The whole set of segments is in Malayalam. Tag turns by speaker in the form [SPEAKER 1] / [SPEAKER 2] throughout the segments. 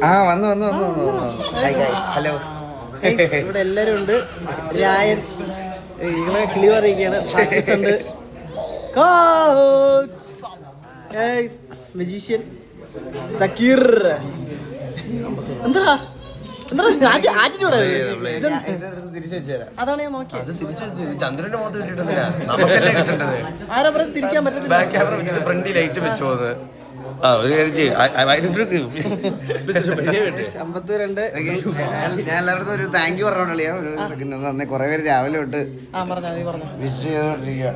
[SPEAKER 1] ആ വന്നു വന്നു വന്നു ഹലോ.
[SPEAKER 2] ഇവിടെ എല്ലാരും ഉണ്ട്. രായൻ ഇങ്ങനെ കിളി പറയുകയാണ്. ഉണ്ട് മജീഷ്യൻ സക്കീർ. എന്താ അതാണ് ഞാൻ നോക്കിയത്.
[SPEAKER 1] ചന്ദ്രന്റെ മുഖത്ത്
[SPEAKER 2] ആരാ പറഞ്ഞത് തിരിക്കാൻ പറ്റത്തില്ല?
[SPEAKER 1] ഫ്രണ്ട് ലൈറ്റ് വെച്ചു പോകുന്നത്. ഞാൻ എല്ലായിടത്തും ഒരു താങ്ക് യു പറഞ്ഞോളിയാ. ഒരു സെക്കൻഡ് തന്നെ കുറെ പേര് രാവിലെ തൊട്ട് വിഷ് ചെയ്തോണ്ടിരിക്കുക.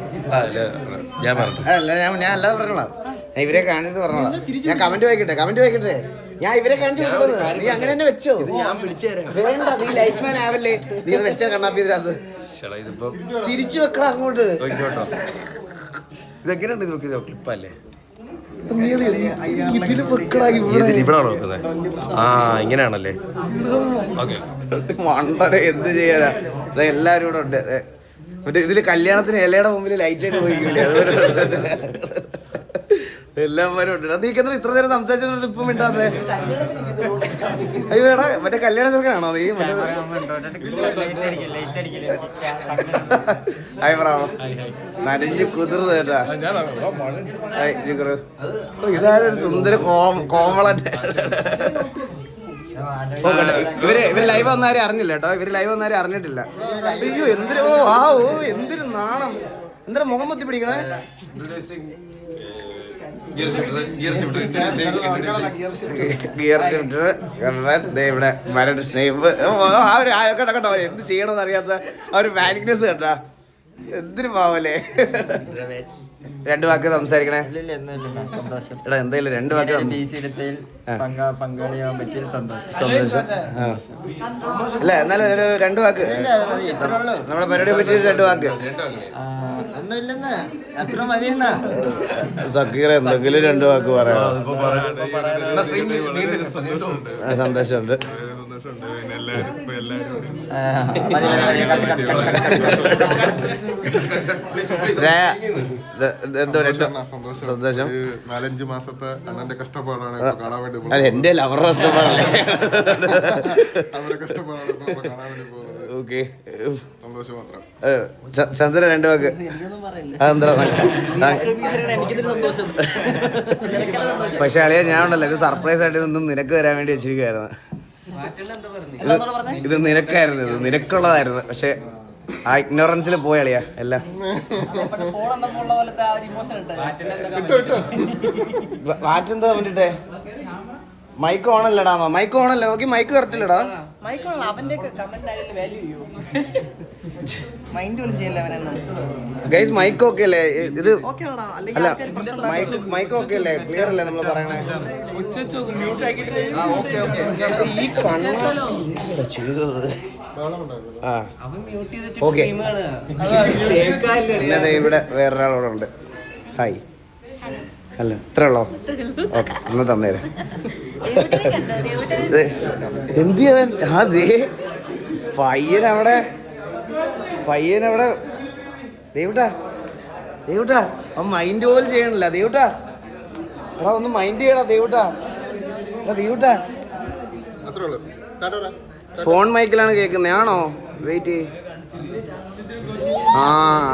[SPEAKER 1] അല്ല ഞാൻ അല്ലാതെ പറഞ്ഞോളാം. ഇവരെ കാണിച്ചിട്ട് പറഞ്ഞോളാം. ഞാൻ കമന്റ് വായിക്കട്ടെ. ഞാൻ ഇവരെ കാണിച്ചു കൊടുക്കുന്നത്. നീ അങ്ങനെ തന്നെ വെച്ചോ. വേണ്ട, നീ ലൈറ്റ് മാൻ ആവല്ലേ. നീ വെച്ചാ കണ്ണാപ്പി ഇതിനകത്ത് തിരിച്ചു വെക്കണം അങ്ങോട്ട്.
[SPEAKER 3] ഇതെങ്ങനെയുണ്ട് ഇത് നോക്കിയത്? ക്ലിപ്പല്ലേ
[SPEAKER 1] ഇതില് വെക്കടാ.
[SPEAKER 3] ഇവിടെ നോക്കുന്നത്. ആ ഇങ്ങനെയാണല്ലേ.
[SPEAKER 1] മണ്ടനെ എന്ത് ചെയ്യാനാ. എല്ലാരും കൂടെ ഉണ്ട്. മറ്റേ ഇതില് കല്യാണത്തിന് ഇലയുടെ മുമ്പിൽ ലൈറ്റ് ആയിട്ട് പോയിക്കില്ലേ, അതുപോലെ എല്ലാവരും ഉണ്ട്. നീക്കെന്താ ഇത്ര നേരം സംസാരിച്ചിട്ട് ഇപ്പം മിണ്ടാതെ? അയ്യോ എടാ, മറ്റേ കല്യാണ ചെറുക്കനാണോ നീ? Hi Bravo. നനഞ്ഞു കുതിർന്ന് കേട്ടാ. ഇതാരൊരു സുന്ദര കോമളൻ. ഇവര് ലൈവ് വന്നാരും അറിഞ്ഞില്ല കേട്ടോ. അറിഞ്ഞിട്ടില്ല. അയ്യോ എന്തൊരു എന്തൊരു നാണം. എന്തൊരു മുഖം പൊത്തി പിടിക്കണേ. ഗിയർ ഷിഫ്റ്റർ ഇവിടെ മരട് സ്നേഹിപ്പ്. കേട്ടോ എന്ത് ചെയ്യണമെന്ന് അറിയാത്ത ആ ഒരു വാനിക്നെസ് കേട്ടാ. എന്തിനു പാവല്ലേ. രണ്ടു വാക്ക് സംസാരിക്കണേ. എടാ എന്തായാലും രണ്ടു വാക്ക് സന്തോഷം. അല്ല എന്നാലും രണ്ടു വാക്ക് നമ്മുടെ പരിപാടിയെ പറ്റി രണ്ടു വാക്ക്. സക്കീർ എന്തെങ്കിലും രണ്ടു വാക്ക് പറയാം. സന്തോഷമുണ്ട്. സന്തോഷം.
[SPEAKER 4] 4-5 മാസത്തെ അണ്ണന്റെ കഷ്ടപ്പാടാണ് കാണാൻ വേണ്ടി.
[SPEAKER 1] എന്റെ അവരുടെ കഷ്ടപ്പാടല്ലേ.
[SPEAKER 4] അവരുടെ കഷ്ടപ്പാടാണ് കാണാൻ വേണ്ടി പോകുന്നത്.
[SPEAKER 1] ഓക്കെ,
[SPEAKER 4] സന്തോഷം മാത്രം.
[SPEAKER 1] ചന്ദ്ര രണ്ടു വാക്ക്. അതെന്താ? പക്ഷെ അളിയാ ഞാൻ ഉണ്ടല്ലോ, ഇത് സർപ്രൈസ് ആയിട്ട് ഇതൊന്നും നിനക്ക് തരാൻ വേണ്ടി വെച്ചിരിക്കുകയായിരുന്നു. ഇത് നിനക്കായിരുന്നു, ഇത് നിനക്കുള്ളതായിരുന്നു. പക്ഷെ ആ ഇഗ്നോറൻസിൽ പോയളിയാ എല്ലാം. മാറ്റെന്താ വേണ്ടിട്ടേ? മൈക്ക് ഓണല്ലടാ. മൈക്ക് ഓണല്ല. നോക്കി മൈക്ക് കറക്റ്റ് അല്ലടാ. ഗൈസ് മൈക്ക് ഓക്കെ അല്ലേ? ഇത് അല്ല മൈക്ക് ഓക്കെ അല്ലേ? ക്ലിയർ അല്ലേ നമ്മൾ പറയണേ? ഈ കണ്ണ ചെയ്തത് ഓക്കെ. പിന്നെ ഇവിടെ വേറൊരാളോടെ ഉണ്ട്. ഹായ്. അല്ല ഇത്രേ ഉള്ളോ? ഓക്കെ, ഒന്ന് തന്നേരെ. എന്ത് ചെയ്യാൻ? അതേ പയ്യനവിടെ ദേവിട്ടാ അവൻ മൈൻഡ് പോലും ചെയ്യണില്ല. ദേവിട്ടാ എടാ ഒന്ന് മൈൻഡ് ചെയ്യടാ. ദേവിട്ടാ ഫോൺ മൈക്കിലാണ് കേൾക്കുന്നത്. ആണോ? വെയിറ്റ്. ആ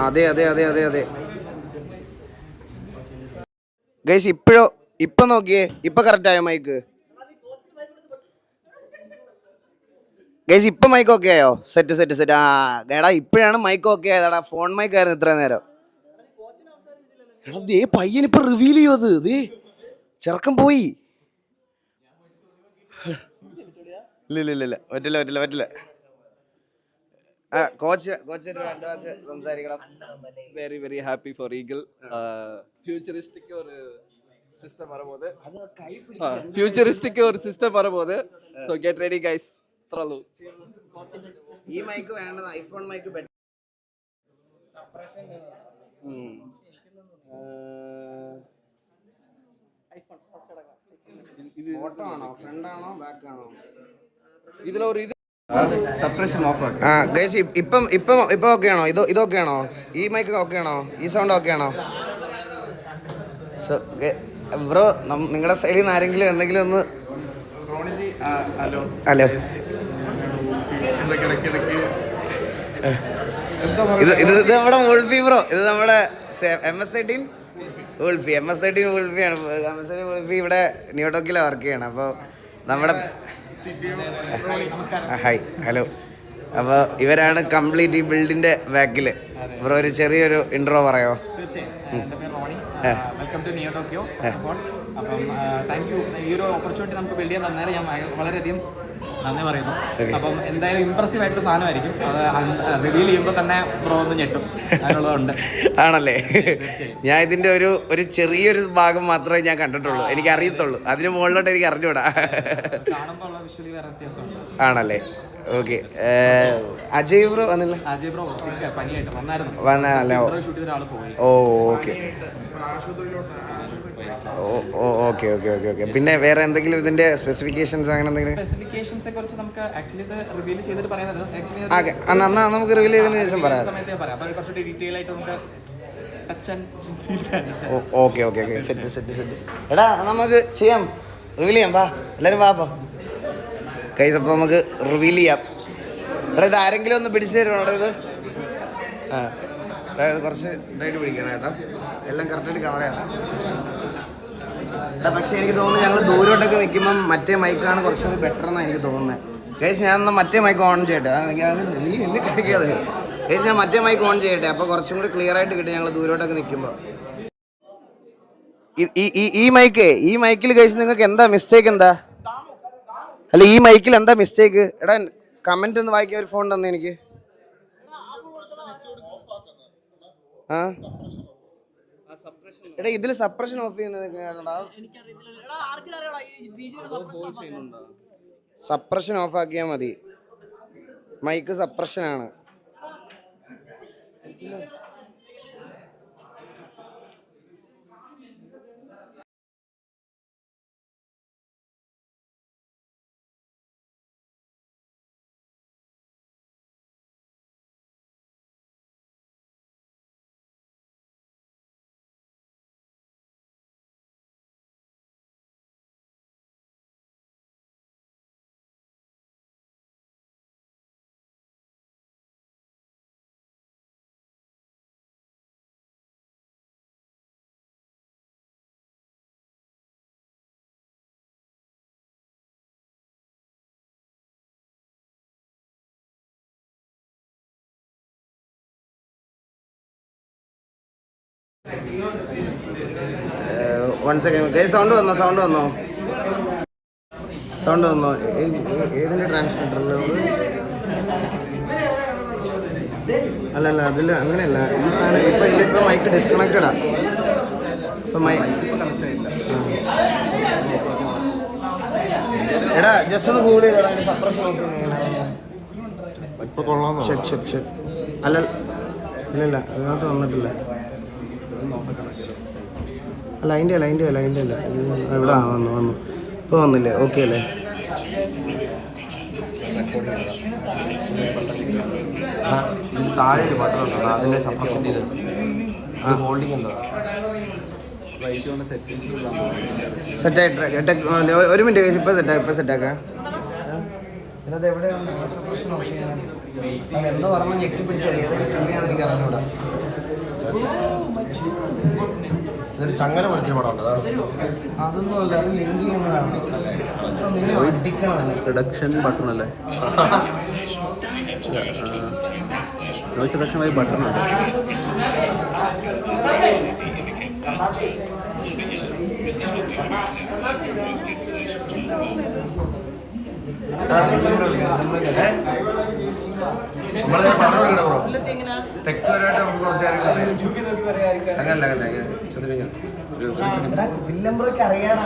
[SPEAKER 1] അതെ. ഗൈസ് ഇപ്പൊ നോക്കിയേ, ഇപ്പൊ കറക്റ്റ് ആയോ മൈക്ക്? ഗൈസ് ഇപ്പൊ മൈക്ക് ഓക്കെ ആയോ? സെറ്റ്. ആ എടാ ഇപ്പഴാണ് മൈക്ക് ഓക്കെ ആയതാടാ. ഫോൺ മൈക്ക് ആയിരുന്നു ഇത്ര നേരം. എടാ ദേ പയ്യൻ ഇപ്പൊ റിവീൽ ചെയ്യോ? അത് ദേ ചെറുക്കം പോയി. ഇല്ല പറ്റില്ല. കോച്ച് സംസാരിക്കണം.
[SPEAKER 5] very happy for Eagle. Futuristic or system வரபோது. Futuristic or system வரபோது. So get ready guys. Tralu.
[SPEAKER 1] ഈ മൈക്ക് വേണ്ടത് ഐഫോൺ മൈക്ക് ബെറ്റർ. ഇത് ഫോട്ടോ ആണോ, ഫ്രണ്ട് ആണോ, ബാക്ക് ആണോ?
[SPEAKER 5] ഇതിൽ ഒരു ഇത് സപ്രഷൻ ഓഫ് ആക്കി.
[SPEAKER 1] ആ ഗൈസ് ഇപ്പം ഓക്കെ ആണോ? ഇതൊക്കെ ആണോ? ഈ മൈക്ക് ഓക്കെ ആണോ? ഈ സൗണ്ട് ഓക്കെ ആണോ? ബ്രോ നിങ്ങളുടെ സൈഡിൽ നിന്ന് ആരെങ്കിലും എന്തെങ്കിലും ഒന്ന് ഹലോ. ഇത് നമ്മുടെ വോൾഫി ബ്രോ. ഇത് നമ്മുടെ MS-13 വോൾഫി. MS-13 വോൾഫിയാണ്. MS-13 വോൾഫി ഇവിടെ ന്യൂയോർക്കിലാണ് വർക്ക് ചെയ്യണം. അപ്പോൾ നമ്മുടെ ഹായ് ഹലോ. അപ്പോൾ ഇവരാണ് കംപ്ലീറ്റ് ഈ ബിൽഡിൻ്റെ ബാക്കിൽ. ബ്രോ ഒരു ചെറിയൊരു ഇൻട്രോ പറയോ?
[SPEAKER 6] എൻ്റെ പേര് Ronnie. Welcome to Neo Tokyo. അപ്പം താങ്ക് യു. ഈ ഒരു ഓപ്പർച്യൂണിറ്റി നമുക്ക് ബിൽഡ് ചെയ്യാൻ തന്നേരം ഞാൻ വളരെയധികം നന്ദി പറയുന്നു. അപ്പം എന്തായാലും ഇമ്പ്രസീവ് ആയിട്ടൊരു സാധനമായിരിക്കും. അത് റിവീൽ ചെയ്യുമ്പോൾ തന്നെ ബ്രോ ഒന്ന് ഞെട്ടും. അതിനുള്ളതുണ്ട്.
[SPEAKER 1] ആണല്ലേ? ഞാൻ ഇതിൻ്റെ ഒരു ചെറിയൊരു ഭാഗം മാത്രമേ ഞാൻ കണ്ടിട്ടുള്ളൂ. എനിക്ക് അറിയത്തുള്ളൂ. അതിന് മുകളിലോട്ട് എനിക്ക് അറിഞ്ഞൂടാ.
[SPEAKER 6] കാണുമ്പോൾ ഉള്ള വിഷ്വലി വേറെ വ്യത്യാസമുണ്ട്.
[SPEAKER 1] ആണല്ലേ? ഓക്കെ. അജയ് ബ്രോ വന്നില്ല?
[SPEAKER 6] അജയ് ബ്രോ പനിയായിട്ട് വന്നായിരുന്നു.
[SPEAKER 1] വന്നല്ലേ?
[SPEAKER 6] ഷൂട്ട് ചെയ്ത ആൾ പോയി.
[SPEAKER 1] Okay okay okay okay okay. പിന്നെ വേറെ എന്തെങ്കിലും ഇതിന്റെ സ്പെസിഫിക്കേഷൻസ് അങ്ങനെ എന്തെങ്കിലും?
[SPEAKER 6] സ്പെസിഫിക്കേഷൻസിനെ കുറിച്ച് നമുക്ക് ആക്ച്വലി ഇത് റിവീൽ ചെയ്തിട്ട് പറയാനല്ലോ.
[SPEAKER 1] എന്നാ നമുക്ക് റിവീൽ ചെയ്തതിന് ശേഷം പറയാം.
[SPEAKER 6] സമയത്ത് പറയാം. അപ്പോൾ കുറച്ച് ഡീറ്റെയിൽ ആയിട്ട് നമുക്ക് ടച്ച് ആൻഡ് ഫീൽ ചെയ്യാം.
[SPEAKER 1] Okay okay okay. Set set set. എടാ നമുക്ക് ചെയ്യാം, റിവീൽ ചെയ്യാം. വാ എല്ലാവരും വാ. കൈസ് അപ്പോൾ നമുക്ക് റിവീൽ ചെയ്യാം. എടാ ഇത് ആരെങ്കിലും ഒന്ന് പിടിച്ചു തരുമോ? അവിടെ ഇത് അതായത് കുറച്ച് ഇതായിട്ട് പിടിക്കണം കേട്ടോ. എല്ലാം കറക്റ്റായിട്ട് കവർ ചെയ്യണം. പക്ഷേ എനിക്ക് തോന്നുന്നു ഞങ്ങൾ ദൂരോട്ടൊക്കെ നിൽക്കുമ്പം മറ്റേ മൈക്കാണ് കുറച്ചുകൂടി ബെറ്റർ എന്നാണ് എനിക്ക് തോന്നുന്നത്. ഗൈസ് ഞാൻ എന്നാൽ മറ്റേ മൈക്ക് ഓൺ ചെയ്യട്ടെ. നീ എന്നെ കിട്ടിക്കാതെ. ഗൈസ് ഞാൻ മറ്റേ മൈക്ക് ഓൺ ചെയ്യട്ടെ. അപ്പോൾ കുറച്ചും കൂടി ക്ലിയർ ആയിട്ട് കിട്ടും ഞങ്ങൾ ദൂരോട്ടൊക്കെ നിൽക്കുമ്പോൾ. ഈ മൈക്കിൽ ഗൈസ് നിങ്ങൾക്ക് എന്താ മിസ്റ്റേക്ക്? എന്താ അല്ല ഈ മൈക്കിൽ എന്താ മിസ്റ്റേക്ക്? എടാ കമൻറ്റ് ഒന്ന് വായിക്കാൻ ഒരു ഫോൺ തന്നെ എനിക്ക്. എടാ ഇതിൽ സപ്രഷൻ ഓഫ് ചെയ്യുന്നത് സപ്രഷൻ ഓഫ് ആക്കിയാൽ മതി. മൈക്ക് സപ്രഷനാണ്. One second. സൗണ്ട് വന്നോ? ഏതിൻ്റെ ട്രാൻസ്മിറ്ററിൽ? അല്ല അതിൽ അങ്ങനെയല്ല. ഈ സാധനം ഇപ്പം മൈക്ക് ഡിസ്കണക്റ്റഡാ. ഇപ്പം എടാ ജസ്റ്റ് ഒന്ന് ഗൂഗിൾ ചെയ്തോടാ. അതിൻ്റെ സപ്രഷൻ ഓഫ് ചെക്ക്. അല്ല ഇല്ല അതിനകത്ത് വന്നിട്ടില്ല. അല്ല അതിൻ്റെ അല്ല ഇവിടെ വന്നു ഇപ്പോൾ വന്നില്ലേ? ഓക്കെ അല്ലേ?
[SPEAKER 3] താഴെ ഒരു ബട്ടൺ ഉണ്ടോ? അതിൻ്റെ സപ്രഷൻ ചെയ്ത് ഹോൾഡിംഗ് ഉണ്ടോ?
[SPEAKER 1] സെറ്റായിട്ട് ഒരു മിനിറ്റ്. ഇപ്പം സെറ്റാക്കാം. ഇതിനകത്ത് എവിടെയാണ് സപ്രഷൻ ഓഫ് ചെയ്യുന്നത്? എന്തോ പറഞ്ഞാൽ ഞെക്കി പിടിച്ചത്. ഏതൊക്കെ ടീവിയാണെന്ന് എനിക്ക് അറിഞ്ഞൂടാ.
[SPEAKER 3] ഇതൊരു ചങ്ങല വിളിച്ച പടം ഉണ്ട്.
[SPEAKER 1] അതൊന്നും അല്ല, അത് ലിങ്ക് ചെയ്യുന്നതാണ്.
[SPEAKER 5] റിഡക്ഷൻ ബട്ടൺ അല്ലേ? നോയ്സ് റിഡക്ഷൻ ആയി ബട്ടൺ ഉണ്ട്.
[SPEAKER 1] വില്ലംബ്രോയ്ക്ക് അറിയാം.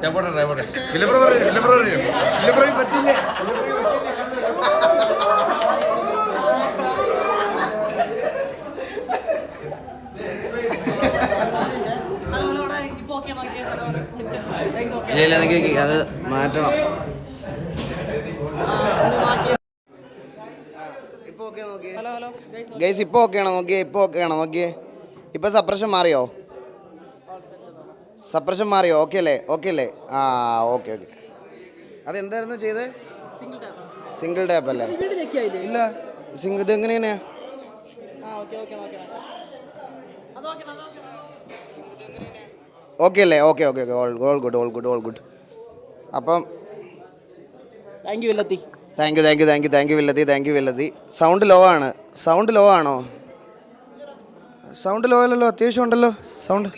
[SPEAKER 3] ഞാൻ പോട്ടെ. വില്ലംബ്രോ പറ്റില്ലേ?
[SPEAKER 1] ഇല്ല എനിക്ക് അത് മാറ്റണം. ഇപ്പൊ ഓക്കെ നോക്കി.
[SPEAKER 2] ഹലോ
[SPEAKER 1] ഗൈസ് ഇപ്പോൾ ഓക്കെ ആണോ നോക്കിയേ, ഇപ്പോൾ ഓക്കെ ആണോ നോക്കിയേ. ഇപ്പോൾ സപ്രഷൻ മാറിയോ? സപ്രഷൻ മാറിയോ? ഓക്കെ അല്ലേ? ഓക്കെ അല്ലേ? ആ ഓക്കെ ഓക്കെ. അതെന്തായിരുന്നു ചെയ്തത്? സിംഗിൾ ടാപ്പ് അല്ലേ? ഇല്ല, ഇത് എങ്ങനെയാ? ഓക്കെ അല്ലേ? Okay okay okay, all good all good all good. അപ്പം
[SPEAKER 2] താങ്ക് യു വില്ലത്തി.
[SPEAKER 1] Thank you thank you thank you thank you വില്ലത്തി, താങ്ക് യു വില്ലത്തി. സൗണ്ട് ലോ ആണ്. സൗണ്ട് ലോ ആണോ? സൗണ്ട് ലോ അല്ലല്ലോ, അത്യാവശ്യം ഉണ്ടല്ലോ സൗണ്ട്.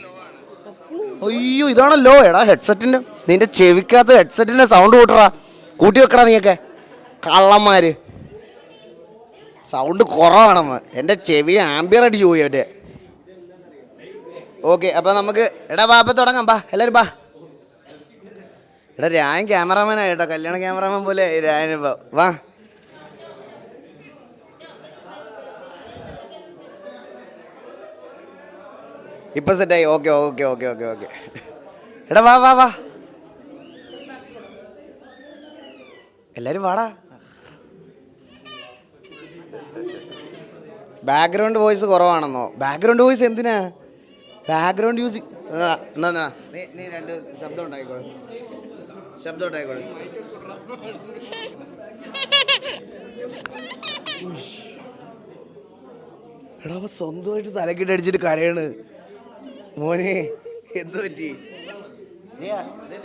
[SPEAKER 1] അയ്യോ ഇതാണോ ലോ? എടാ ഹെഡ്സെറ്റിൻ്റെ, നിന്റെ ചെവിക്കകത്ത് ഹെഡ്സെറ്റിൻ്റെ സൗണ്ട് കൂട്ടറാ, കൂട്ടി വെക്കടാ നീയൊക്കെ കള്ളന്മാർ. സൗണ്ട് കുറവാണെന്ന് എൻ്റെ ചെവി ആംബിയർ അടിച്ച് പോയി അവൻ്റെ. ഓക്കെ അപ്പം നമുക്ക് എടാ വാ അപ്പം തുടങ്ങാം, ബാ എല്ലാവരും ബാ. എടാ രായൻ ക്യാമറാമാനാണ് കേട്ടോ, കല്യാണ ക്യാമറാമാൻ പോലെ രായൻ. വാ ഇപ്പം സെറ്റായി. Okay okay okay okay okay. എടാ വാ വാ വാ എല്ലാവരും വാടാ. ബാക്ക്ഗ്രൗണ്ട് വോയിസ് കുറവാണെന്നോ? ബാക്ക്ഗ്രൗണ്ട് വോയിസ് എന്തിനാ? ബാക്ക്ഗ്രൗണ്ട് മ്യൂസിക് എന്നാ നീ രണ്ട് ശബ്ദം ഉണ്ടായിക്കോളൂ, ശബ്ദം ഉണ്ടായിക്കോളൂ. എടാ അവ സ്വന്തമായിട്ട് തലക്കിട്ട് അടിച്ചിട്ട് കരയാണ് മോനെ. എന്ത് പറ്റി?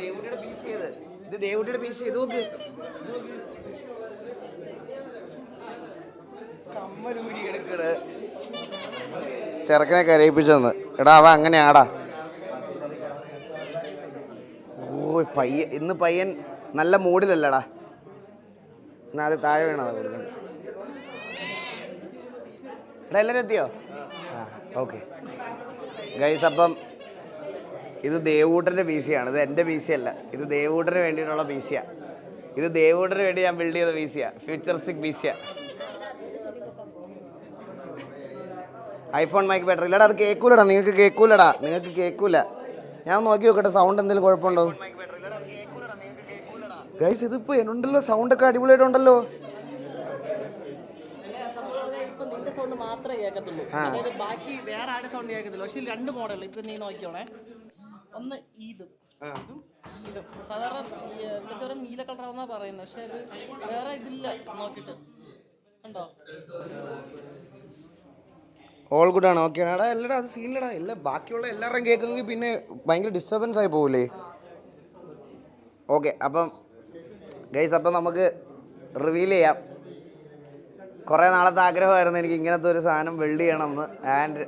[SPEAKER 1] ദേവുട്ടിയുടെ പീസ് ചെയ്ത്, ഇത് ദേവുട്ടിയുടെ പീസ് ചെയ്ത് നോക്ക്. കമ്മലൂരി എടുക്കണ്, ചെറുക്കനെ കരയിപ്പിച്ചെന്ന്. എടാ അവ അങ്ങനെയാടാ. ഓ ഇന്ന് പയ്യൻ നല്ല മൂഡിലല്ലടാ. എന്നാ അത് താഴെ വേണം കൊടുക്കണ്ട. എടാ എല്ലാവരും എത്തിയോ? ആ ഓക്കെ ഗൈസ്. അപ്പം ഇത് ദേവൂട്ടൻ്റെ പി സിയാണ്, ഇത് എൻ്റെ പി സി അല്ല. ഇത് ദേവൂട്ടന് വേണ്ടിയിട്ടുള്ള പി സിയാണ്. ഇത് ദേവൂട്ടന് വേണ്ടി ഞാൻ ബിൽഡ് ചെയ്ത പി സിയാണ്, ഫ്യൂച്ചറിസ്റ്റിക് പി സിയാണ്. ഐഫോൺ മൈക്ക് ബാറ്ററി ഇല്ലടാ, അത് കേൾക്കൂലടാ, നിങ്ങൾക്ക് കേൾക്കൂലടാ, നിങ്ങൾക്ക് കേൾക്കൂല. ഞാൻ നോക്കി നോക്കട്ടെ സൗണ്ട് എന്തെങ്കിലും കുഴപ്പമുണ്ടോ ഗൈസ്. ഇതിപ്പോൾ എന്നുണ്ടല്ലോ സൗണ്ടൊക്കെ അടിപൊളിയായിട്ടുണ്ടല്ലോ.
[SPEAKER 2] നിന്റെ സൗണ്ട് മാത്രമേ കേൾക്കത്തുള്ളൂ, അതായത് ബാക്കി വേറെ ആരുടെ സൗണ്ട് കേൾക്കത്തില്ല. പക്ഷെ രണ്ട് മോഡൽ ഇപ്പൊ നീ നോക്കിയോണേ. ഒന്ന് ഇതും ഇതും സാധാരണ ഇതൊക്കെ ഒരു നീല കളറാവുന്നാ പറയുന്നത്, പക്ഷെ അത് വേറെ ഇതില്ല. നോക്കിട്ട് കണ്ടോ?
[SPEAKER 1] ഓൾ ഗുഡ് ആണ്. ഓക്കെ ആടാ. അല്ലടാ അത് സീനിലടാ, ഇല്ല ബാക്കിയുള്ള എല്ലാവരുടെയും കേൾക്കുമെങ്കിൽ പിന്നെ ഭയങ്കര ഡിസ്റ്റർബൻസ് ആയി പോകില്ലേ. ഓക്കെ അപ്പം ഗൈസ്, അപ്പം നമുക്ക് റിവീൽ ചെയ്യാം. കുറേ നാളത്തെ ആഗ്രഹമായിരുന്നു എനിക്ക് ഇങ്ങനത്തെ ഒരു സാധനം ബിൽഡ് ചെയ്യണമെന്ന്. ആൻഡ്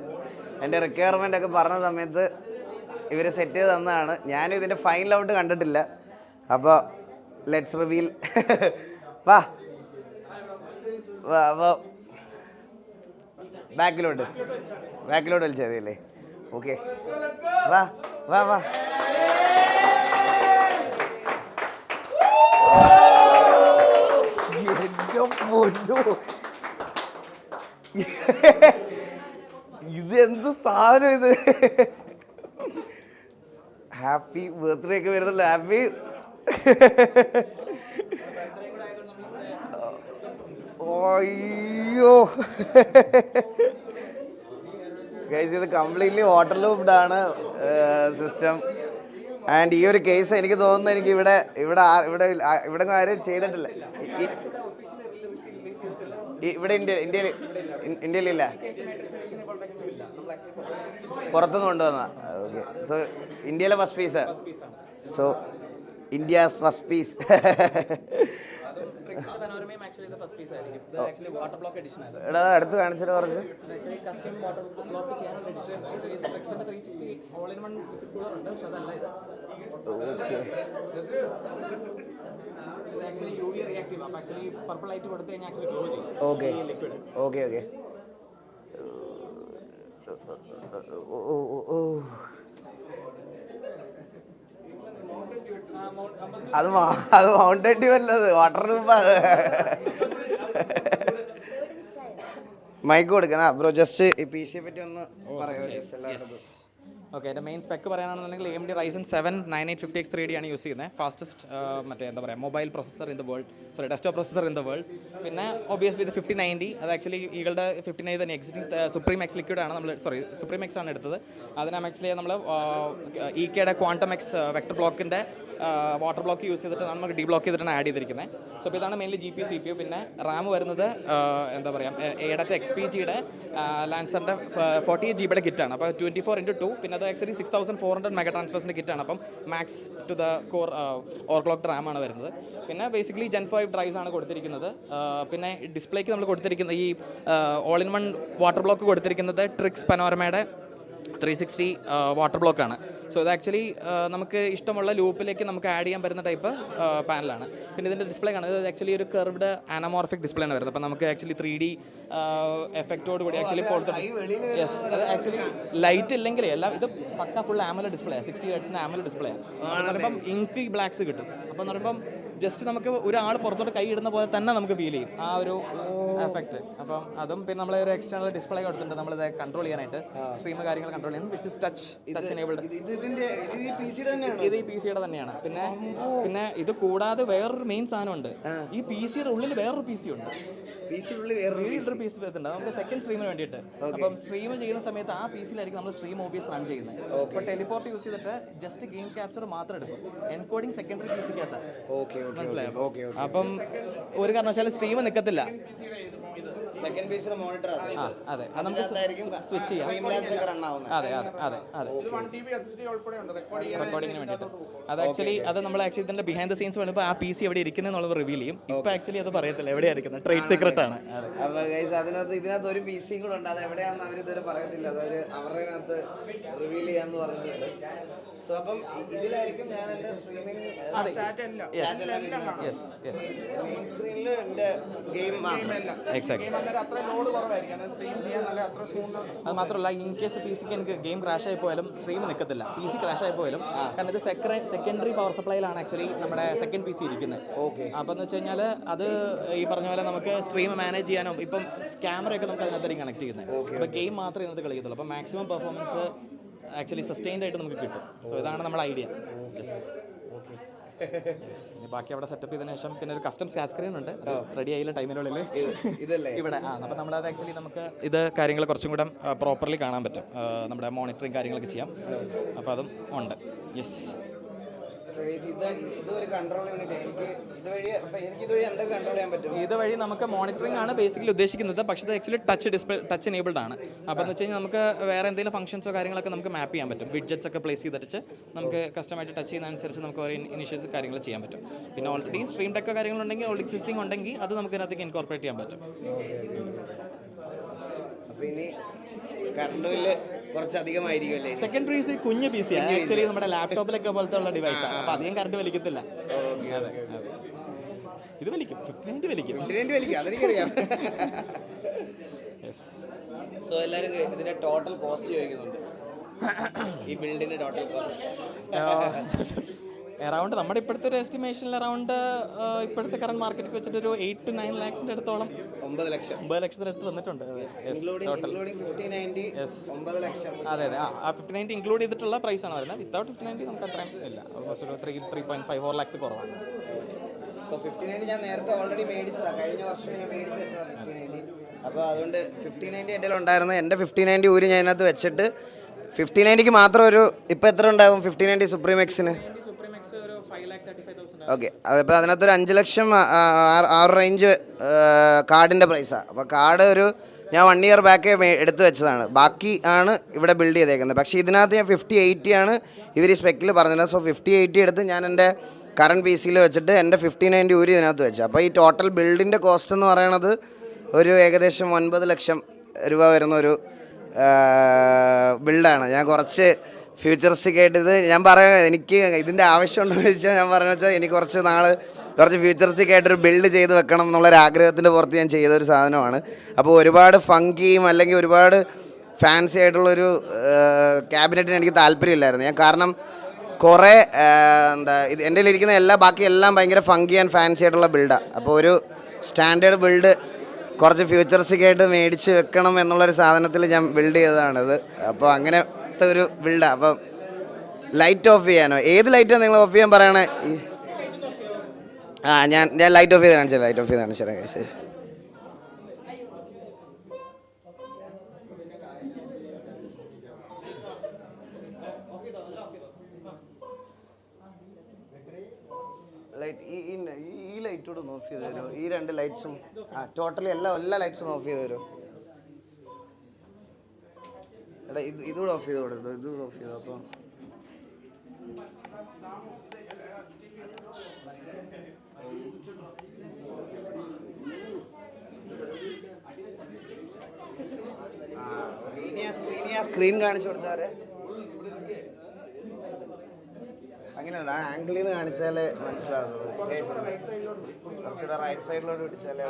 [SPEAKER 1] എൻ്റെ റിക്വയർമെൻ്റ് ഒക്കെ പറഞ്ഞ സമയത്ത് ഇവർ സെറ്റ് ചെയ്ത് തന്നതാണ്. ഞാനും ഇതിൻ്റെ ഫൈനൽ ഔട്ട് കണ്ടിട്ടില്ല. അപ്പോൾ ലെറ്റ്സ് റിവീൽ. വാ വാ അപ്പോൾ ബാക്കിലോട്ട് വലിച്ചാൽ മതിയല്ലേ? ഓക്കെ വാ വാ വാ. എൻ്റെ പൊന്നോ, ഇത് എന്ത് സാധനം ഇത്? ഹാപ്പി ബർത്ത്ഡേ ഒക്കെ വരുന്നല്ലോ. ഹാപ്പി അയ്യോ ഗൈസ്, ഇത് കംപ്ലീറ്റ്ലി വാട്ടർ ലൂപ്ഡ് ആണ് സിസ്റ്റം. ആൻഡ് ഈ ഒരു കേസ് എനിക്ക് തോന്നുന്നു എനിക്ക് ഇവിടെ ഇവിടെ ഇവിടെ ആരും ചെയ്തിട്ടില്ല. ഇവിടെ ഇന്ത്യയിലില്ല, പുറത്തുനിന്ന് കൊണ്ടുവന്ന. ഓക്കെ, സോ ഇന്ത്യയിലെ first piece. So India's first piece. എടാ അടുത്ത് കാണിച്ചിട്ട് കുറച്ച്. Okay okay okay. അത് മൗണ്ടൻ ഡ്യൂ അല്ലത്, വാട്ടർ ലൂപ്പാണ്. മൈക്ക് കൊടുക്കുന്ന ബ്രോ, ജസ്റ്റ് ഈ പി സിയെ പറ്റി ഒന്ന് പറയാമോ?
[SPEAKER 6] ഓക്കെ, എൻ്റെ മെയിൻ സ്പെക്ക് പറയുകയാണെന്നുണ്ടെങ്കിൽ AMD Ryzen 7 9850X 3D ആണ് യൂസ് ചെയ്യുന്നത്. ഫാസ്റ്റസ്റ്റ് മറ്റേ എന്താ പറയുക mobile processor in the world, sorry desktop processor in the world. പിന്നെ ഒബിയസ്ലി ഇത് 5090, അത് ആക്ച്വലി ഈകളുടെ 5090 തന്നെ എക്സിറ്റിംഗ് സുപ്രീം എക്സ് ലിക്വിഡ് ആണ് നമ്മൾ, സോറി സുപ്രീം എക്സ് ആണ് എടുത്തത്. അതിന് ആക്ച്വലി നമ്മൾ EKയുടെ ക്വാണ്ടം എക്സ് വെക്ടർ ബ്ലോക്കിൻ്റെ വാട്ടർ ബ്ലോക്ക് യൂസ് ചെയ്തിട്ട് നമുക്ക് ഡി ബ്ലോക്ക് ചെയ്തിട്ടാണ് ആഡ് ചെയ്തിരിക്കുന്നത്. സോ അപ്പോൾ ഇതാണ് മെയിൻലി GPU CPU. പിന്നെ റാം വരുന്നത് എന്താ പറയുക ADAT XPGയുടെ ലാൻസറിൻ്റെ 48 GB കിറ്റാണ്. അപ്പോൾ 24x2, പിന്നെ അത് ആക്ച്വലി 6400 മെഗാ ട്രാൻസ്ഫേഴ്സിൻ്റെ കിറ്റാണ്. അപ്പം max to the core overclocked RAM ആണ് വരുന്നത്. പിന്നെ ബേസിക്കലി Gen 5 ഡ്രൈവ്സ് ആണ് കൊടുത്തിരിക്കുന്നത്. പിന്നെ ഡിസ്പ്ലേക്ക് നമ്മൾ കൊടുത്തിരിക്കുന്നത് ഈ all in one water block കൊടുത്തിരിക്കുന്നത് ട്രിക്സ് പനോരമയുടെ 360 വാട്ടർ ബ്ലോക്കാണ്. സോ ഇത് ആക്ച്വലി നമുക്ക് ഇഷ്ടമുള്ള ലൂപ്പിലേക്ക് നമുക്ക് ആഡ് ചെയ്യാൻ പറ്റുന്ന ടൈപ്പ് പാനലാണ്. പിന്നെ ഇതിൻ്റെ ഡിസ്പ്ലേ ആണ്, ഇത് ആക്ച്വലി ഒരു കർവ്ഡ് ആനമോർഫിക് ഡിസ്പ്ലേ ആണ് വരുന്നത്. അപ്പോൾ നമുക്ക് ആക്ച്വലി 3D എഫക്റ്റോട് കൂടി ആക്ച്വലി യെസ്, അത് ആക്ച്വലി ലൈറ്റ് ഇല്ലെങ്കിൽ എല്ലാം ഇത് പക്ക full AMOLED display, 60 Hz AMOLED display. എന്ന് പറയുമ്പം ഇങ്കി ബ്ലാക്സ് കിട്ടും. അപ്പോൾ എന്ന് പറയുമ്പം ജസ്റ്റ് നമുക്ക് ഒരാൾ പുറത്തോട്ട് കൈ ഇടുന്ന പോലെ തന്നെ നമുക്ക് ഫീൽ ചെയ്യും ആ ഒരു എഫക്റ്റ്. അപ്പം അതും പിന്നെ നമ്മൾ ഒരു എക്സ്റ്റേണൽ ഡിസ്പ്ലേ കൊടുത്തിട്ടുണ്ട് നമ്മളിത് കൺട്രോൾ ചെയ്യാനായിട്ട്, സ്ട്രീം കാര്യങ്ങൾ കൺട്രോൾ ചെയ്യാൻ, വിച്ച് ഇസ് ടച്ച് എനേബിൾഡ്. ഇത് ഈ PC-യുടെ തന്നെയാണ്. പിന്നെ ഇത് കൂടാതെ വേറൊരു മെയിൻ സാധനമുണ്ട്. ഈ PC-യുടെ ഉള്ളിൽ വേറൊരു PC ഉണ്ട്. വേറൊരു PC ഉണ്ട് നമുക്ക് സെക്കൻഡ് സ്ട്രീമിന് വേണ്ടിയിട്ട്. അപ്പം സ്ട്രീം ചെയ്യുന്ന സമയത്ത് ആ PC-യിലായിരിക്കും നമ്മൾ സ്ട്രീം OBS റൺ ചെയ്യുന്നത്. അപ്പോൾ ടെലിപോർട്ട് യൂസ് ചെയ്തിട്ട് ജസ്റ്റ് ഗെയിം ക്യാപ്ചർ മാത്രം എടുക്കും. എൻകോഡിങ് സെക്കൻഡറി PC-ക്കകത്ത്, മനസ്സിലായോ? അപ്പം ഒരു കാരണവശാലും സ്ട്രീം നിൽക്കത്തില്ല. അതെ, അത് നമുക്ക് സ്വിച്ച് ചെയ്യാം. അതെ റെക്കോർഡിങ്ങിന് വേണ്ടിയിട്ട്. അത് ആക്ച്വലി നമ്മൾ ഇതിന്റെ ബിഹൈൻഡ് ദ സീൻസ് വരുമ്പോൾ ആ PC എവിടെ ഇരിക്കുന്നത് എന്നുള്ളത് റിവീൽ ചെയ്യും. ഇപ്പൊ ആക്ച്വലി അത് പറയത്തില്ല എവിടെയായിരിക്കുന്നത്, ട്രേഡ് സീക്രട്ട് ആണ്.
[SPEAKER 1] ഇതിനകത്ത് ഒരു PC കൂടെ ഉണ്ട്, അത് എവിടെയാണെന്ന് അവർ ഇതുവരെ പറയത്തില്ല, അത് അവരുടെ അകത്ത് റിവീൽ ചെയ്യാന്ന് പറഞ്ഞിട്ടുണ്ട്. സോ അപ്പം ഇതിലായിരിക്കും ഞാൻ എൻ്റെ സ്ട്രീമിംഗ് മെയിൻ സ്ക്രീനിൽ എൻ്റെ ഗെയിം
[SPEAKER 6] അത് മാത്രമല്ല, ഇൻ കേസ് PC-ക്ക് എനിക്ക് ഗെയിം ക്രാഷ് ആയി പോയാലും സ്ട്രീം നിൽക്കത്തില്ല. PC ക്രാഷ് ആയി പോയാലും, കാരണം ഇത് സെക്കൻഡറി പവർ സപ്ലൈയിലാണ് ആക്ച്വലി നമ്മുടെ സെക്കൻഡ് PC ഇരിക്കുന്നത്. അപ്പോൾ എന്ന് വെച്ച് കഴിഞ്ഞാൽ അത് ഈ പറഞ്ഞ പോലെ നമുക്ക് സ്ട്രീം മാനേജ് ചെയ്യാനോ, ഇപ്പം ക്യാമറയൊക്കെ നമുക്ക് അതിനകത്തായിരിക്കും കണക്ട് ചെയ്യുന്നത്. അപ്പോൾ ഗെയിം മാത്രമേ ഇതിനകത്ത് കളിക്കത്തുള്ളൂ. അപ്പോൾ മാക്സിമം പെർഫോമൻസ് ആക്ച്വലി സസ്റ്റെയിൻഡ് ആയിട്ട് നമുക്ക് കിട്ടും. സോ ഇതാണ് നമ്മുടെ ഐഡിയ. ബാക്കി അവിടെ സെറ്റപ്പ് ചെയ്തതിനു ശേഷം പിന്നെ ഒരു കസ്റ്റം സ്കാൻ സ്ക്രീൻ ഉണ്ട്, റെഡി ആയില്ല ടൈമിനുള്ളിൽ ഇവിടെ. അപ്പോൾ നമ്മളത് ആക്ച്വലി നമുക്ക് ഇത് കാര്യങ്ങൾ കുറച്ചും കൂടെ പ്രോപ്പർലി കാണാൻ പറ്റും, നമ്മുടെ മോണിറ്ററിങ് കാര്യങ്ങളൊക്കെ ചെയ്യാം. അപ്പോൾ അതും ഉണ്ട്. യെസ്, ഇതുവഴി നമുക്ക് മോണിറ്ററിംഗ് ആണ് ബേസിക്കലി ഉദ്ദേശിക്കുന്നത്. പക്ഷേ ഇത് ആക്ച്വലി ടച്ച് എനേബിൾഡ് ആണ്. അപ്പോൾ എന്ന് വെച്ച് കഴിഞ്ഞാൽ നമുക്ക് വേറെ എന്തെങ്കിലും ഫംഗ്ഷൻസോ കാര്യങ്ങളൊക്കെ നമുക്ക് മാപ്പ് ചെയ്യാൻ പറ്റും. വിഡ്ജറ്റ്സ് ഒക്കെ പ്ലേസ് ചെയ്തിട്ട് നമുക്ക് കസ്റ്റമായിട്ട് ടച്ച് ചെയ്യുന്നതനുസരിച്ച് നമുക്ക് ഓരോ ഇനിഷ്യേറ്റ്സ് കാര്യങ്ങൾ ചെയ്യാൻ പറ്റും. പിന്നെ ഓൾറെഡി സ്ട്രീം ടെക്കോ കാര്യങ്ങളുണ്ടെങ്കിൽ ഓൾറെഡി എക്സിസ്റ്റിംഗ് ഉണ്ടെങ്കിൽ അത് നമുക്ക് ഇതിനകത്തേക്ക് ഇൻകോർപ്പറേറ്റ് ചെയ്യാൻ പറ്റും. സെക്കൻഡ് PC കുഞ്ഞ് PC ആണ് ആക്ച്വലി, നമ്മുടെ ലാപ്ടോപ്പിലൊക്കെ പോലത്തെ ഉള്ള ഡിവൈസാണ്. അപ്പോൾ അധികം കറണ്ട് വലിക്കത്തില്ല. ഇത് വലിക്കും, 5090 വലിക്കും.
[SPEAKER 1] സോ എല്ലാവരും ഇതിന്റെ ടോട്ടൽ കോസ്റ്റ് ചോദിക്കുന്നുണ്ട്. ഈ ബിൽഡിന്റെ ടോട്ടൽ കോസ്റ്റ്
[SPEAKER 6] അറൗണ്ട് നമ്മുടെ ഇപ്പോഴത്തെ ഒരു എസ്റ്റിമേഷനിൽ അറൗണ്ട് ഇപ്പോഴത്തെ കറണ്ട് മാർക്കറ്റിൽ വെച്ചിട്ട് ഒരു 8 to 9 lakhs അടുത്തോളം, 9 ലക്ഷത്തിന് അടുത്ത് വന്നിട്ടുണ്ട്. അതെ ആ 5090 ഇൻക്ലൂഡ് ചെയ്തിട്ടുള്ള പ്രൈസ് ആണ് വരുന്നത്. വിത്തൗട്ട് 5090 നമുക്ക് അത്രയും ഇല്ല, ഓൾമോസ്റ്റ് ഒരു 3.54 lakhs കുറവാണ്.
[SPEAKER 1] സോ 5090 ഞാൻ നേരത്തെ ഓൾറെഡി മേടിച്ചതാണ്, കഴിഞ്ഞ വർഷം ഞാൻ മേടിച്ച് വെച്ചതാണ് 5090. അപ്പോൾ അതുകൊണ്ട് 5090 എൻ്റെ ഉണ്ടായിരുന്നു. എൻ്റെ 5090 ഊരി ഞാൻ അതിനകത്ത് വെച്ചിട്ട് 5090ക്ക് മാത്രം ഒരു ഇപ്പോൾ എത്ര ഉണ്ടാകും 5090 സുപ്രീം എക്സിന്? ഓക്കെ, അതിപ്പോൾ അതിനകത്തൊരു 5 ലക്ഷം ആ റേഞ്ച് കാർഡിൻ്റെ പ്രൈസാണ്. അപ്പോൾ കാർഡ് ഒരു ഞാൻ 1 year ബാക്കേ എടുത്ത് വെച്ചതാണ്, ബാക്കി ആണ് ഇവിടെ ബിൽഡ് ചെയ്തേക്കുന്നത്. പക്ഷേ ഇതിനകത്ത് ഞാൻ 5080 ആണ് ഇവർ ഈ സ്പെക്കിൽ പറഞ്ഞത്. സോ 5080 എടുത്ത് ഞാൻ എൻ്റെ കറണ്ട് PC-യിൽ വെച്ചിട്ട് എൻ്റെ 5090 ഊരി ഇതിനകത്ത് വെച്ചു. അപ്പോൾ ഈ ടോട്ടൽ ബിൽഡിൻ്റെ കോസ്റ്റ് എന്ന് പറയണത് ഒരു ഏകദേശം 9 ലക്ഷം രൂപ വരുന്ന ഒരു ബിൽഡാണ്. ഞാൻ കുറച്ച് ഫ്യൂച്ചറിസ്റ്റിക് ആയിട്ട് ഇത് ഞാൻ പറയാം, എനിക്ക് ഇതിൻ്റെ ആവശ്യമുണ്ടെന്ന് വെച്ചാൽ ഞാൻ പറഞ്ഞു വെച്ചാൽ എനിക്ക് കുറച്ച് ഫ്യൂച്ചറിസ്റ്റിക് ആയിട്ടൊരു ബിൽഡ് ചെയ്ത് വെക്കണം എന്നുള്ളൊരു ആഗ്രഹത്തിൻ്റെ പുറത്ത് ഞാൻ ചെയ്തൊരു സാധനമാണ്. അപ്പോൾ ഒരുപാട് ഫങ്കിയും അല്ലെങ്കിൽ ഒരുപാട് ഫാൻസി ആയിട്ടുള്ളൊരു ക്യാബിനറ്റിന് എനിക്ക് താല്പര്യമില്ലായിരുന്നു. ഞാൻ കാരണം കുറേ ഇത് എൻ്റെ ഇരിക്കുന്ന ബാക്കി എല്ലാം ഭയങ്കര ഫങ്കി ആൻഡ് ഫാൻസി ആയിട്ടുള്ള ബിൽഡാണ്. അപ്പോൾ ഒരു സ്റ്റാൻഡേർഡ് ബിൽഡ് കുറച്ച് ഫ്യൂച്ചറിസ്റ്റിക് ആയിട്ട് മേടിച്ച് വെക്കണം എന്നുള്ളൊരു സാധനത്തിൽ ഞാൻ ബിൽഡ് ചെയ്തതാണിത്. അപ്പോൾ അങ്ങനെ അങ്ങനത്തെ ഒരു ബിൽഡാണ്. അപ്പം ലൈറ്റ് ഓഫ് ചെയ്യാനോ? ഏത് ലൈറ്റാണ് നിങ്ങൾ ഓഫ് ചെയ്യാൻ പറയണേ? ഞാൻ ലൈറ്റ് ഓഫ് ചെയ്ത് കാണിച്ചു ലൈറ്റ് ഓഫ് ചെയ്ത് കാണിച്ചു തരാം. ശരി, ലൈറ്റ് ഈ ലൈറ്റോട് ഓഫ് ചെയ്ത് തരുമോ? ഈ 2 ലൈറ്റ്സും ടോട്ടലി എല്ലാ ലൈറ്റ്സും ഓഫ് ചെയ്ത് തരുമോ? എടാ ഇതുകൂടെ ഓഫ് ചെയ്ത് കൊടുത്തു, ഇതുകൂടെ ഓഫ് ചെയ്തു. അപ്പോൾ സ്ക്രീൻ കാണിച്ചു കൊടുത്താരെ അങ്ങനെയുണ്ട്. ആ ആംഗിളിൽ നിന്ന് കാണിച്ചാലേ മനസ്സിലാവുന്നത്. കുറച്ചുകൂടെ റൈറ്റ് സൈഡിലോട്ട് പിടിച്ചാലേ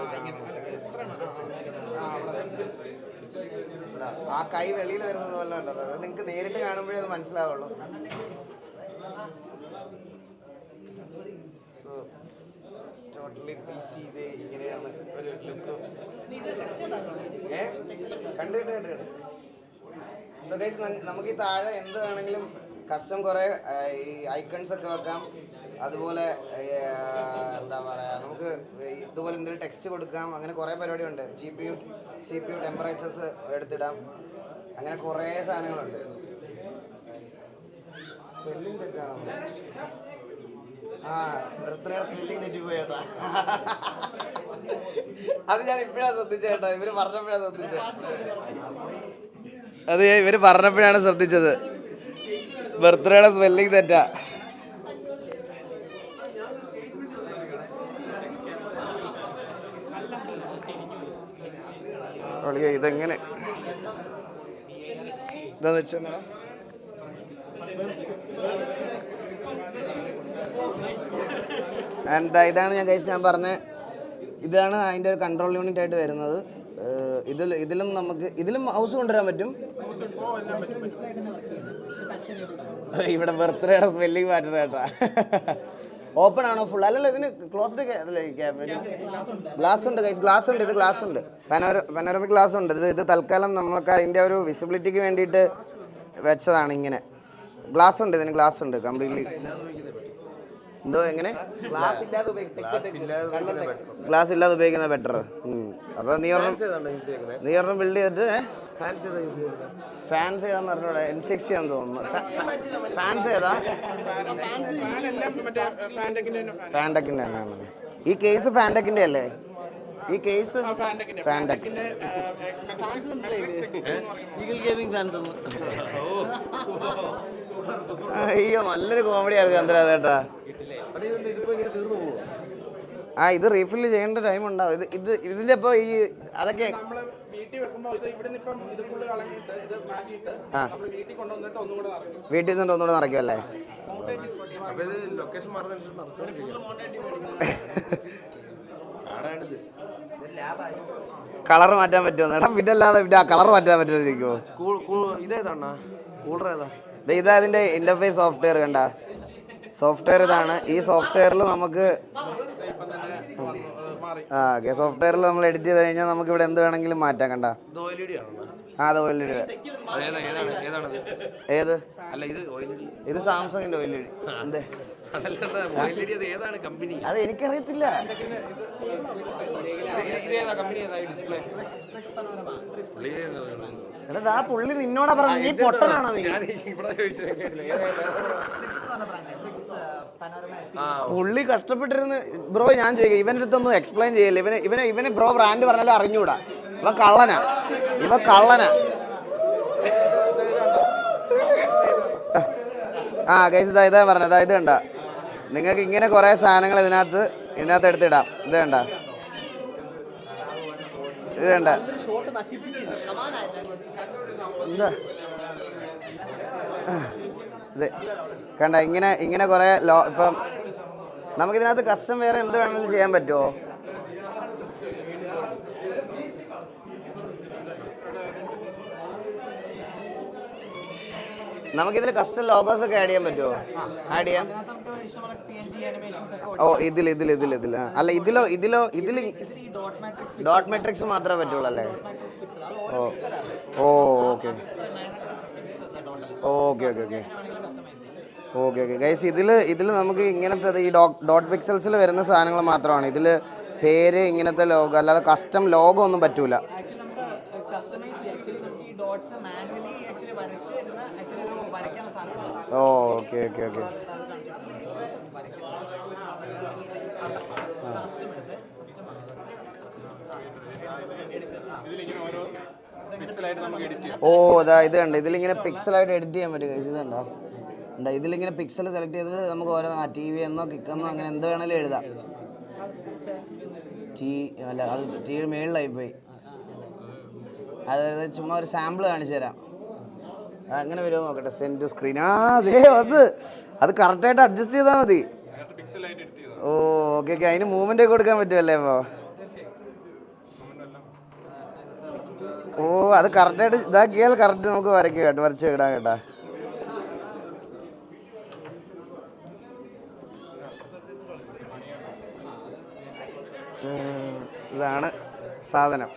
[SPEAKER 1] ആ കൈ വെളിയിൽ വരുന്നത് പോലെ ഉണ്ടത്. അത് നിങ്ങൾക്ക് നേരിട്ട് കാണുമ്പോഴേ അത് മനസ്സിലാവുള്ളൂ. സോ ടോട്ടലി PC ഇത് ഇങ്ങനെയാണ് ഒരു ലുക്ക്. കണ്ടിട്ട് സോ ഗൈസ്, നമുക്ക് ഈ താഴെ എന്ത് വേണമെങ്കിലും കസ്റ്റം കുറേ ഈ ഐക്കൺസ് ഒക്കെ വെക്കാം. അതുപോലെ എന്താ പറയുക, നമുക്ക് ഇതുപോലെ എന്തെങ്കിലും ടെക്സ്റ്റ് കൊടുക്കാം. അങ്ങനെ കുറേ പരിപാടിയുണ്ട്. GPU CPU ടെമ്പറേച്ചേഴ്സ് എടുത്തിടാം. അങ്ങനെ കുറേ സാധനങ്ങളുണ്ട്. സ്പെല്ലിംഗ് തെറ്റാണോ? ബർത്ത്ഡേയുടെ സ്പെല്ലിംഗ് തെറ്റിപ്പോയി ചേട്ടാ. അത് ഞാൻ ഇപ്പോഴാണ് ശ്രദ്ധിച്ചേട്ടാ. ഇവര് പറഞ്ഞപ്പോഴാണ് ശ്രദ്ധിച്ചത്. അത് ഇവര് പറഞ്ഞപ്പോഴാണ് ശ്രദ്ധിച്ചത്. ബർത്ത്ഡേയുടെ സ്പെല്ലിംഗ് തെറ്റാ. ഇതെങ്ങനെ ഇതാന്ന് വെച്ചാൽ എന്താ, ഇതാണ് ഞാൻ പറഞ്ഞ, ഇതാണ് അതിൻ്റെ ഒരു കൺട്രോൾ യൂണിറ്റ് ആയിട്ട് വരുന്നത്. ഇതിലും ഹൗസ് കൊണ്ടുവരാൻ പറ്റും. ഇവിടെ ബർത്ത്ഡേയുടെ സ്പെല്ലിംഗ് മാറ്റണം കേട്ടാ. ഓപ്പൺ ആണോ ഫുൾ? അല്ലല്ലോ, ഇതിന് ക്ലോസ്ഡ് അല്ലേ? ഗ്ലാസ് ഉണ്ട് ഗൈസ്, ഗ്ലാസ് ഉണ്ട്. ഇത് ഗ്ലാസ് ഉണ്ട്, പനോരമിക് ഗ്ലാസ് ഉണ്ട്. ഇത് തൽക്കാലം നമുക്ക് അതിൻ്റെ ഒരു വിസിബിലിറ്റിക്ക് വേണ്ടിയിട്ട് വെച്ചതാണ്. ഇങ്ങനെ ഗ്ലാസ് ഉണ്ട്, ഇതിന് ഗ്ലാസ് ഉണ്ട് കംപ്ലീറ്റ്ലി. എന്തോ എങ്ങനെ ഗ്ലാസ് ഇല്ലാതെ ഉപയോഗിക്കുന്ന ബെറ്റർ. അപ്പോൾ നീ ഒരെണ്ണം ബിൽഡ് ചെയ്തിട്ട് ഫാൻസ് ഏതാന്ന് പറഞ്ഞൂടെ? N60 ആണെന്ന് തോന്നുന്നു. ഫാൻസ് ഏതാ? ഫാൻടെക്കിൻ്റെ തന്നെയാണ്. ഈ കേസ് ഫാൻടെക്കിൻ്റെ അല്ലേ? ഈ കേസ് ഫാൻടെക്. അയ്യോ, നല്ലൊരു കോമഡി ആയിരുന്നു ചന്ദ്ര ചേട്ടാ. ഇത് റീഫില്ല് ചെയ്യേണ്ട ടൈം ഉണ്ടാവും. ഇതിന്റെ ഇപ്പൊ ഈ അതൊക്കെ വീട്ടിൽ നിന്നിട്ട് ഒന്നുകൂടെ നിറയ്ക്കും അല്ലേ? കളർ മാറ്റാൻ പറ്റുമോ? എടാ പിന്നെ അല്ലാതെ പിന്നെ ആ കളർ മാറ്റാൻ പറ്റുമോ?
[SPEAKER 3] ഇതേതാ കൂളർ ഏതാ?
[SPEAKER 1] ഇതാ ഇതിന്റെ ഇന്റർഫേസ് സോഫ്റ്റ്വെയർ. കണ്ട സോഫ്റ്റ്വെയർ ഇതാണ്. ഈ സോഫ്റ്റ്വെയറിൽ നമുക്ക് സോഫ്റ്റ്വെയറിൽ നമ്മൾ എഡിറ്റ് ചെയ്ത് കഴിഞ്ഞാൽ നമുക്ക് ഇവിടെ എന്ത് വേണമെങ്കിലും മാറ്റാം. കണ്ട അത് OLED. ഏത്? ഇത് സാംസങ്ങിന്റെ OLED. എന്തേ അത് എനിക്കറിയത്തില്ല. എടാ ആ പുള്ളി നിന്നോടാ പറഞ്ഞു, നീ പൊട്ടനാണോ? നീ പുള്ളി കഷ്ടപ്പെട്ടിരുന്ന് ബ്രോ. ഞാൻ ചോദിക്കാം, ഇവൻ്റെ അടുത്തൊന്നും എക്സ്പ്ലെയിൻ ചെയ്യില്ല. ഇവനെ ബ്രോ ബ്രാൻഡ് പറഞ്ഞാലും അറിഞ്ഞൂടാ. ഇവ കള്ളനാ. ഗൈസ് ഇതാ പറഞ്ഞത്. ഇത് കണ്ട, നിങ്ങൾക്ക് ഇങ്ങനെ കുറേ സാധനങ്ങൾ ഇതിനകത്ത് എടുത്തിടാം. ഇത് കണ്ട, കണ്ട ഇങ്ങനെ കുറേ ഇപ്പം നമുക്കിതിനകത്ത് കസ്റ്റം വേറെ എന്ത് വേണമെങ്കിലും ചെയ്യാൻ പറ്റുമോ? നമുക്കിതിൽ കസ്റ്റം ലോഗോസ് ഒക്കെ ആഡ് ചെയ്യാൻ പറ്റുമോ? ആഡ് ചെയ്യാം. ഇതിൽ അല്ല, ഇതിൽ ഡോട്ട് മാട്രിക്സ് മാത്രമേ പറ്റുള്ളൂ അല്ലേ? Okay. Okay okay okay okay okay guys ഇതിൽ നമുക്ക് ഇങ്ങനത്തെ ഈ ഡോട്ട് പിക്സൽസിൽ വരുന്ന സാധനങ്ങൾ മാത്രമാണ് ഇതിൽ പേര് ഇങ്ങനത്തെ ലോഗോ അല്ലാതെ കസ്റ്റം ലോഗോ ഒന്നും പറ്റൂല. ഓ ഓക്കെ ഓക്കെ ഓക്കെ ഓ അതാ ഇത് കണ്ടോ ഇതിലിങ്ങനെ പിക്സലായിട്ട് എഡിറ്റ് ചെയ്യാൻ പറ്റും ഗൈസ്. ഇത് കണ്ടോ ഇതിലിങ്ങനെ പിക്സൽ സെലക്ട് ചെയ്ത് നമുക്ക് ഓരോ TV എന്നോ കിക്കെന്നോ അങ്ങനെ എന്ത് വേണമെങ്കിലും എഴുതാം. അല്ല അത് TV മേളിലായി പോയി. അത് ചുമ്മാ ഒരു സാമ്പിൾ കാണിച്ചു തരാം. അങ്ങനെ വരുമോ നോക്കട്ടെ. Send to screen. അതേ അത് കറക്റ്റായിട്ട് അഡ്ജസ്റ്റ് ചെയ്താൽ മതി. ഓ ഓക്കെ ഓക്കെ അതിന് മൂവ്മെൻ്റ് ഒക്കെ കൊടുക്കാൻ പറ്റുമല്ലേ അപ്പോൾ? ഓ അത് കറക്റ്റായിട്ട് ഇതാക്കിയാൽ കറക്റ്റ് നമുക്ക് വരച്ച് ഇടാം കേട്ടാ. ഇതാണ് സാധനം.